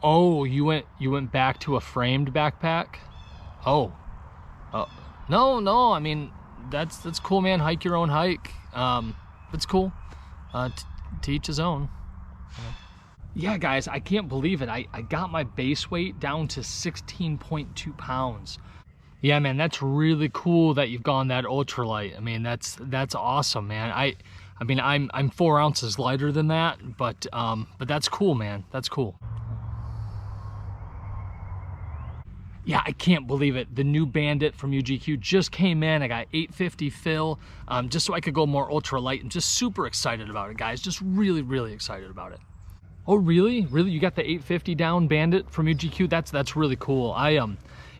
Oh, you went back to a framed backpack? Oh, no. I mean, that's cool, man. Hike your own hike. That's cool. To each his own. Yeah, guys, I can't believe it. I got my base weight down to 16.2 pounds. Yeah, man, that's really cool that you've gone that ultralight. I mean, that's awesome, man. I mean, I'm 4 ounces lighter than that, but that's cool, man. That's cool. Yeah, I can't believe it. The new Bandit from UGQ just came in. I got 850 fill, just so I could go more ultralight. I'm just super excited about it, guys. Just really excited about it. Oh, really? Really? You got the 850 down Bandit from UGQ? That's really cool.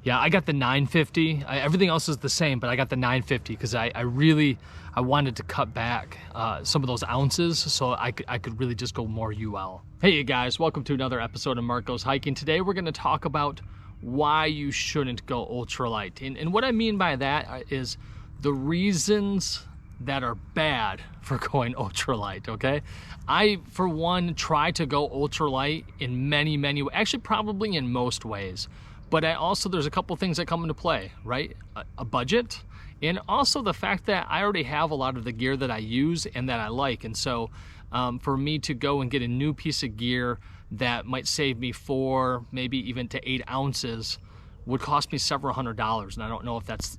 Yeah, I got the 950. Everything else is the same, but I got the 950 because I wanted to cut back some of those ounces so I could really just go more UL. Hey guys, welcome to another episode of Mark Goes Hiking. Today we're going to talk about why you shouldn't go ultralight. And what I mean by that is the reasons that are bad for going ultralight, okay? I, for one, try to go ultralight in many ways, actually probably in most ways. But there's a couple things that come into play, right? A budget, and also the fact that I already have a lot of the gear that I use and that I like. And so for me to go and get a new piece of gear that might save me 4, maybe even to 8 ounces would cost me several $100s, and I don't know if that's,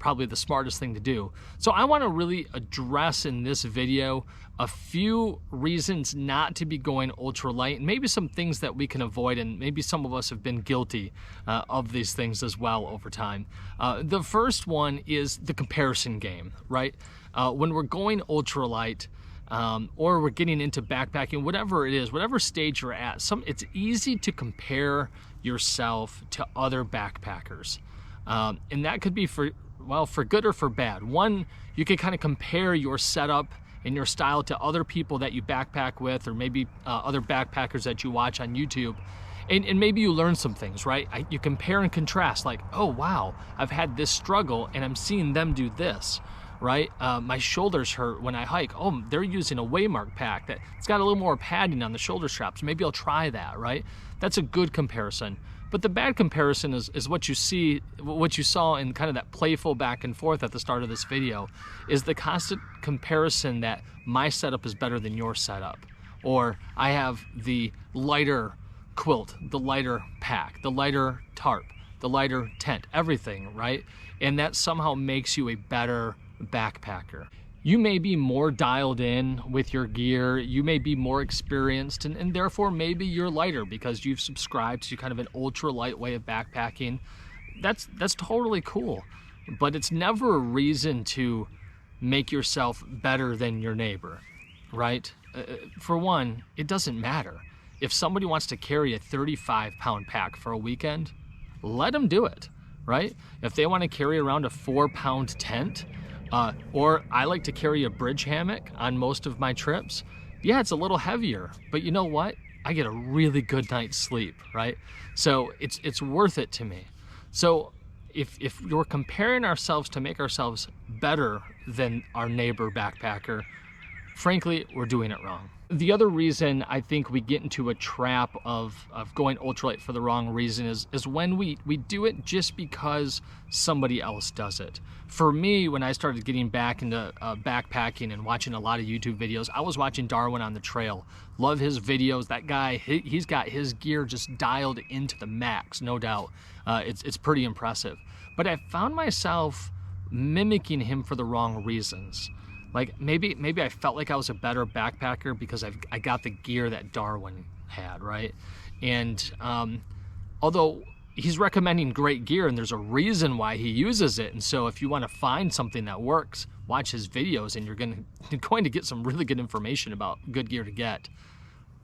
probably the smartest thing to do. So I want to really address in this video a few reasons not to be going ultralight, and maybe some things that we can avoid, and maybe some of us have been guilty of these things as well over time. The first one is the comparison game, right? When we're going ultralight, or we're getting into backpacking, whatever it is, whatever stage you're at, it's easy to compare yourself to other backpackers. And that could be for good or for bad. One, you can kind of compare your setup and your style to other people that you backpack with, or maybe other backpackers that you watch on YouTube. And maybe you learn some things, right? You compare and contrast, like, oh wow, I've had this struggle and I'm seeing them do this. Right? My shoulders hurt when I hike. Oh, they're using a Waymark pack it's got a little more padding on the shoulder straps. Maybe I'll try that, right? That's a good comparison. But the bad comparison is what you saw in kind of that playful back and forth at the start of this video, is the constant comparison that my setup is better than your setup. Or I have the lighter quilt, the lighter pack, the lighter tarp, the lighter tent, everything, right? And that somehow makes you a better backpacker. You may be more dialed in with your gear, you may be more experienced, and therefore maybe you're lighter because you've subscribed to kind of an ultralight way of backpacking. That's totally cool, but it's never a reason to make yourself better than your neighbor, right? For one, it doesn't matter. If somebody wants to carry a 35-pound pack for a weekend, let them do it, right? If they want to carry around a 4-pound tent, or I like to carry a bridge hammock on most of my trips. Yeah, it's a little heavier, but you know what? I get a really good night's sleep, right? So it's worth it to me. So if we're comparing ourselves to make ourselves better than our neighbor backpacker, frankly, we're doing it wrong. The other reason I think we get into a trap of going ultralight for the wrong reason is when we do it just because somebody else does it. For me, when I started getting back into backpacking and watching a lot of YouTube videos, I was watching Darwin on the Trail. Love his videos. That guy, he's got his gear just dialed into the max, no doubt. It's pretty impressive. But I found myself mimicking him for the wrong reasons. Like maybe I felt like I was a better backpacker because I got the gear that Darwin had, right? And although he's recommending great gear and there's a reason why he uses it, and so if you want to find something that works, watch his videos and you're going to get some really good information about good gear to get.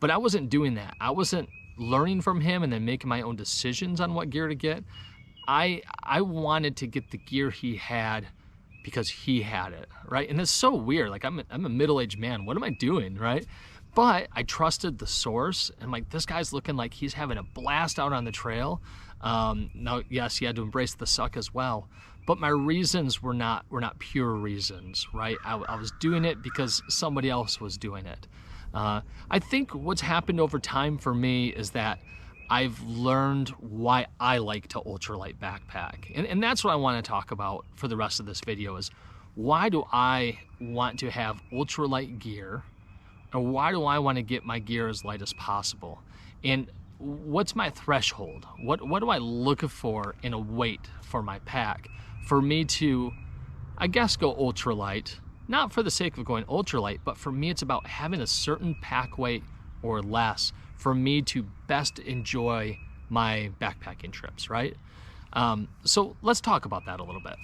But I wasn't doing that. I wasn't learning from him and then making my own decisions on what gear to get. I wanted to get the gear he had because he had it, right? And it's so weird. Like I'm a middle-aged man. What am I doing, right? But I trusted the source, and like, this guy's looking like he's having a blast out on the trail. Now, yes, he had to embrace the suck as well, but my reasons were not pure reasons, right? I was doing it because somebody else was doing it. I think what's happened over time for me is that I've learned why I like to ultralight backpack. And that's what I want to talk about for the rest of this video is why do I want to have ultralight gear, or why do I want to get my gear as light as possible? And what's my threshold? What do I look for in a weight for my pack for me to, I guess, go ultralight? Not for the sake of going ultralight, but for me it's about having a certain pack weight or less for me to best enjoy my backpacking trips, right? So let's talk about that a little bit.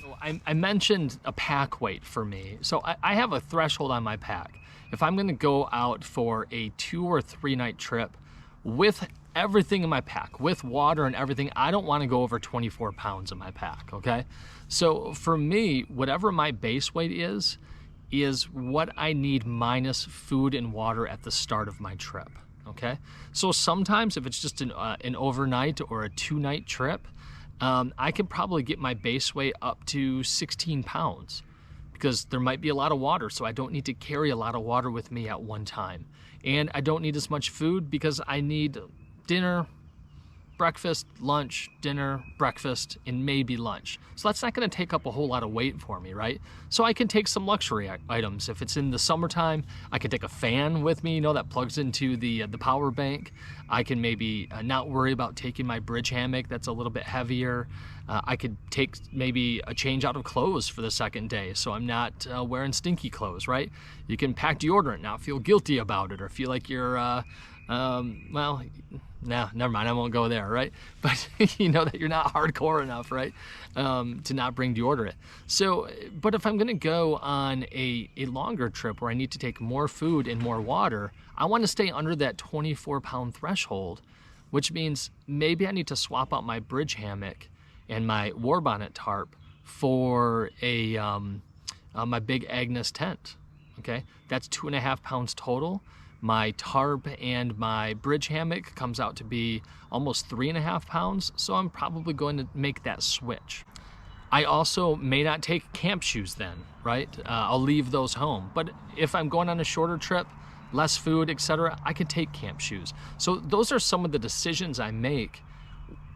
I mentioned a pack weight for me. So I have a threshold on my pack. If I'm gonna go out for a 2 or 3 night trip with everything in my pack, with water and everything, I don't wanna go over 24 pounds in my pack, okay? So for me, whatever my base weight is what I need minus food and water at the start of my trip, okay? So sometimes if it's just an overnight or a 2-night trip, I can probably get my base weight up to 16 pounds because there might be a lot of water, so I don't need to carry a lot of water with me at one time. And I don't need as much food because I need dinner, breakfast, lunch, dinner, breakfast, and maybe lunch. So that's not gonna take up a whole lot of weight for me, right? So I can take some luxury items. If it's in the summertime, I can take a fan with me, you know, that plugs into the power bank. I can maybe not worry about taking my bridge hammock that's a little bit heavier. I could take maybe a change out of clothes for the second day, so I'm not wearing stinky clothes, right? You can pack deodorant, not feel guilty about it, or feel like you're, well, no, never mind, I won't go there, right? But you know that you're not hardcore enough, right, to not bring deodorant. So, but if I'm gonna go on a longer trip where I need to take more food and more water, I wanna stay under that 24-pound threshold, which means maybe I need to swap out my bridge hammock and my war bonnet tarp for a my big Agnes tent, okay? That's 2.5 pounds total. My tarp and my bridge hammock comes out to be almost 3.5 pounds, so I'm probably going to make that switch. I also may not take camp shoes then, right? I'll leave those home. But if I'm going on a shorter trip, less food, etc., I could take camp shoes. So those are some of the decisions I make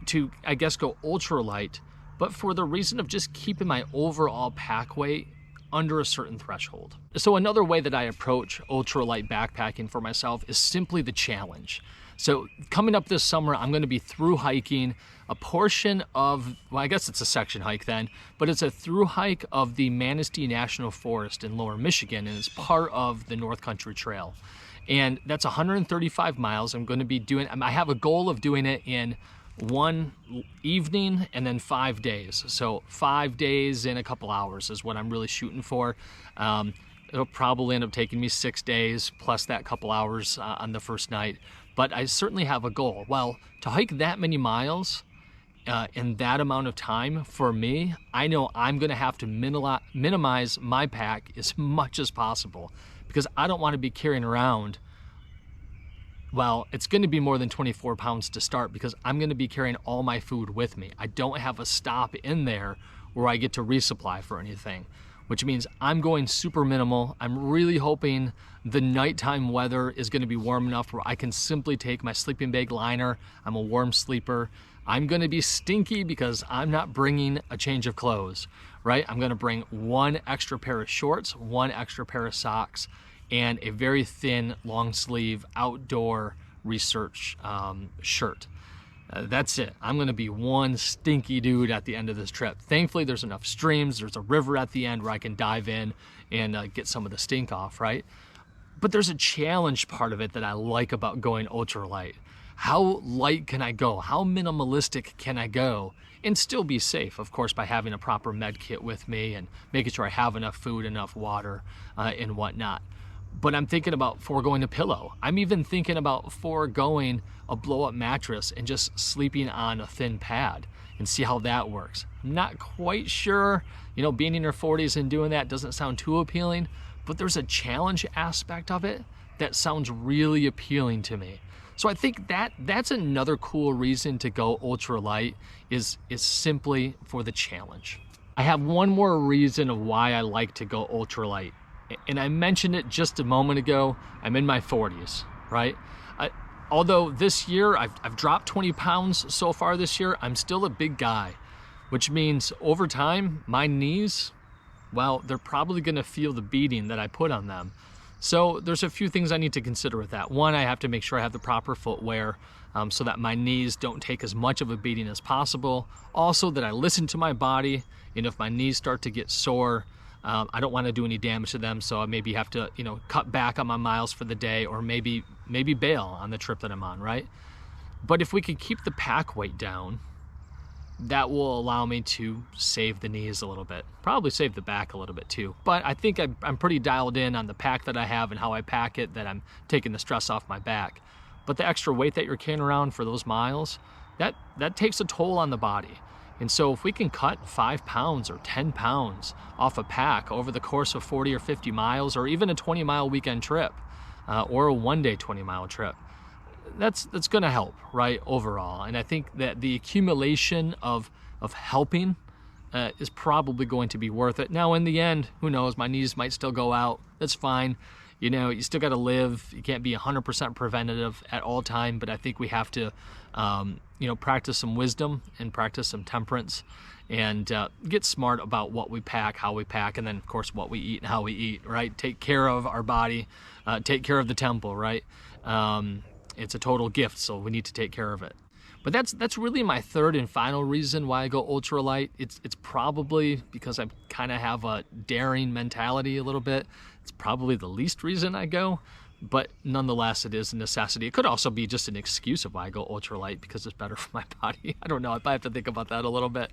to, I guess, go ultralight, but for the reason of just keeping my overall pack weight under a certain threshold. So another way that I approach ultralight backpacking for myself is simply the challenge. So coming up this summer, I'm gonna be through hiking a portion of, well, I guess it's a section hike then, but it's a through hike of the Manistee National Forest in Lower Michigan, and it's part of the North Country Trail. And that's 135 miles. I'm gonna be doing, I have a goal of doing it in one evening and then 5 days. So 5 days in a couple hours is what I'm really shooting for. It'll probably end up taking me 6 days plus that couple hours on the first night. But I certainly have a goal. Well, to hike that many miles in that amount of time, for me, I know I'm gonna have to minimize my pack as much as possible because I don't wanna be carrying around, well, it's going to be more than 24 pounds to start because I'm going to be carrying all my food with me. I don't have a stop in there where I get to resupply for anything, which means I'm going super minimal. I'm really hoping the nighttime weather is going to be warm enough where I can simply take my sleeping bag liner. I'm a warm sleeper. I'm going to be stinky because I'm not bringing a change of clothes, right? I'm going to bring 1 extra pair of shorts, 1 extra pair of socks, and a very thin long sleeve outdoor research shirt. That's it. I'm gonna be one stinky dude at the end of this trip. Thankfully, there's enough streams, there's a river at the end where I can dive in and get some of the stink off, right? But there's a challenge part of it that I like about going ultralight. How light can I go? How minimalistic can I go? And still be safe, of course, by having a proper med kit with me and making sure I have enough food, enough water, and whatnot. But I'm thinking about foregoing a pillow. I'm even thinking about foregoing a blow-up mattress and just sleeping on a thin pad and see how that works. I'm not quite sure, you know, being in your 40s and doing that doesn't sound too appealing, but there's a challenge aspect of it that sounds really appealing to me. So I think that's another cool reason to go ultralight is simply for the challenge. I have one more reason of why I like to go ultralight. And I mentioned it just a moment ago, I'm in my 40s, right? Although this year, I've dropped 20 pounds so far this year, I'm still a big guy, which means over time, my knees, well, they're probably gonna feel the beating that I put on them. So there's a few things I need to consider with that. One, I have to make sure I have the proper footwear so that my knees don't take as much of a beating as possible. Also, that I listen to my body, and if my knees start to get sore, I don't want to do any damage to them, so I maybe have to, cut back on my miles for the day, or maybe bail on the trip that I'm on, right? But if we could keep the pack weight down, that will allow me to save the knees a little bit, probably save the back a little bit too. But I think I'm pretty dialed in on the pack that I have and how I pack it, that I'm taking the stress off my back. But the extra weight that you're carrying around for those miles, that takes a toll on the body. And so if we can cut 5 pounds or 10 pounds off a pack over the course of 40 or 50 miles, or even a 20-mile weekend trip, or a one-day 20-mile trip, that's going to help, right, overall. And I think that the accumulation of helping is probably going to be worth it. Now, in the end, who knows, my knees might still go out. That's fine. You still got to live. You can't be 100% preventative at all time, but I think we have to, practice some wisdom and practice some temperance, and get smart about what we pack, how we pack, and then, of course, what we eat and how we eat, right? Take care of our body, take care of the temple, right? It's a total gift, so we need to take care of it. But that's really my third and final reason why I go ultralight. It's probably because I kind of have a daring mentality a little bit. It's probably the least reason I go, but nonetheless, it is a necessity. It could also be just an excuse of why I go ultralight, because it's better for my body. I don't know. I have to think about that a little bit.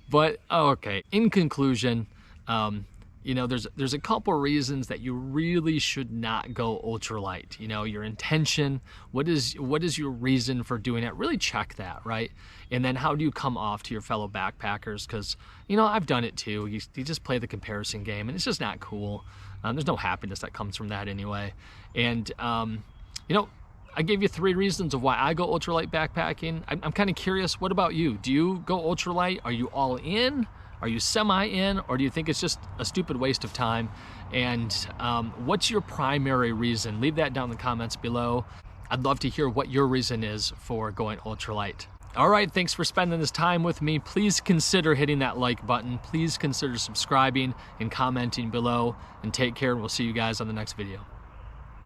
But okay. In conclusion, there's a couple reasons that you really should not go ultralight. Your intention, what is your reason for doing it? Really check that, right? And then how do you come off to your fellow backpackers? Because, I've done it too. You just play the comparison game, and it's just not cool. There's no happiness that comes from that anyway. And, I gave you 3 reasons of why I go ultralight backpacking. I'm kind of curious, what about you? Do you go ultralight? Are you all in? Are you semi-in, or do you think it's just a stupid waste of time? And what's your primary reason? Leave that down in the comments below. I'd love to hear what your reason is for going ultralight. All right, thanks for spending this time with me. Please consider hitting that like button. Please consider subscribing and commenting below. And take care, and we'll see you guys on the next video.